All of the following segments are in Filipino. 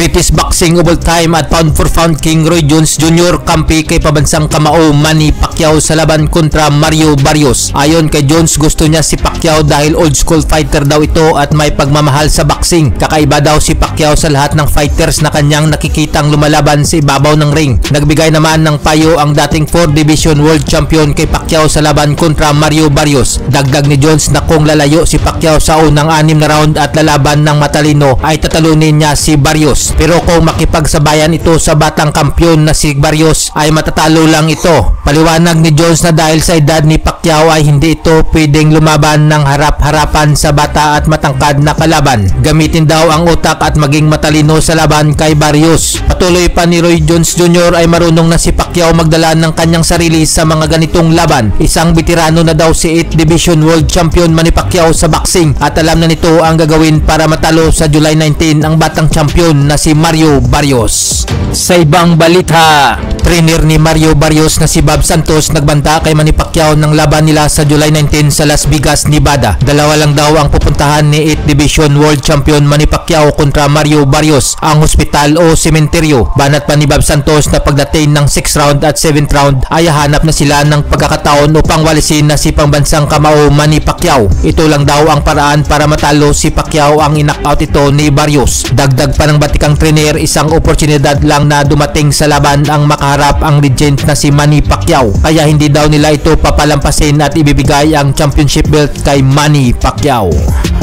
Greatest boxing of all time at pound for pound king Roy Jones Jr. kampi kay pabansang kamao Manny Pacquiao sa laban kontra Mario Barrios. Ayon kay Jones, gusto niya si Pacquiao dahil old school fighter daw ito at may pagmamahal sa boxing. Kakaiba daw si Pacquiao sa lahat ng fighters na kanyang nakikitang lumalaban sa ibabaw ng ring. Nagbigay naman ng payo ang dating 4 Division World Champion kay Pacquiao sa laban kontra Mario Barrios. Dagdag ni Jones na kung lalayo si Pacquiao sa unang 6 na round at lalaban ng matalino ay tatalunin niya si Barrios. Pero kung makipagsabayan ito sa batang kampyon na si Barrios ay matatalo lang ito. Paliwanag ni Jones na dahil sa edad ni Pacquiao ay hindi ito pwedeng lumaban ng harap-harapan sa bata at matangkad na kalaban. Gamitin daw ang utak at maging matalino sa laban kay Barrios. Patuloy pa ni Roy Jones Jr. ay marunong na si Pacquiao magdala ng kanyang sarili sa mga ganitong laban. Isang veterano na daw si 8 Division World Champion Manny Pacquiao sa boxing at alam na nito ang gagawin para matalo sa July 19 ang batang champion na si Mario Barrios. Sa ibang balita, trainer ni Mario Barrios na si Bob Santos nagbanta kay Manny Pacquiao ng laban nila sa July 19 sa Las Vegas, Nevada. Dalawa lang daw ang pupuntahan ni 8 Division World Champion Manny Pacquiao kontra Mario Barrios, ang hospital o sementeryo. Banat pa ni Bob Santos na pagdating ng 6th round at 7th round ay hanap na sila ng pagkakataon upang walisin na si pangbansang kamao Manny Pacquiao. Ito lang daw ang paraan para matalo si Pacquiao, ang in-knockout ito ni Barrios. Dagdag pa ng batikang trainer, isang oportunidad lang na dumating sa laban ang makaharap ang legend na si Manny Pacquiao. Kaya hindi daw nila ito papalampasin at ibibigay ang championship belt kay Manny Pacquiao.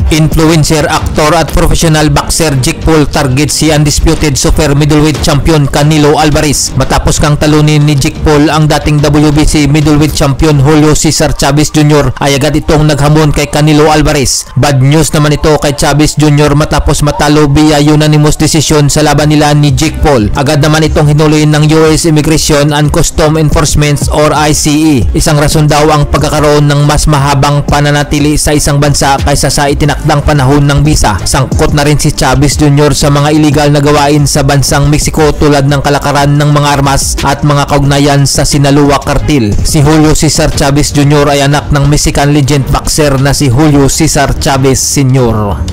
Influencer, aktor at professional boxer Jake Paul targets si undisputed super middleweight champion Canelo Alvarez. Matapos kang talunin ni Jake Paul ang dating WBC middleweight champion Julio Cesar Chavez Jr. ay agad itong naghamon kay Canelo Alvarez. Bad news naman ito kay Chavez Jr. matapos matalo via unanimous decision sa laban nila ni Jake Paul. Agad naman itong hinuli ng US Immigration and Custom Enforcement or ICE. Isang rason daw ang pagkakaroon ng mas mahabang pananatili sa isang bansa kaysa sa itinakdang panahon ng visa. Sangkot na rin si Chavez Jr. sa mga illegal na gawain sa bansang Mexico tulad ng kalakaran ng mga armas at mga kaugnayan sa Sinaloa Cartel. Si Julio Cesar Chavez Jr. ay anak ng Mexican legend boxer na si Julio Cesar Chavez Sr.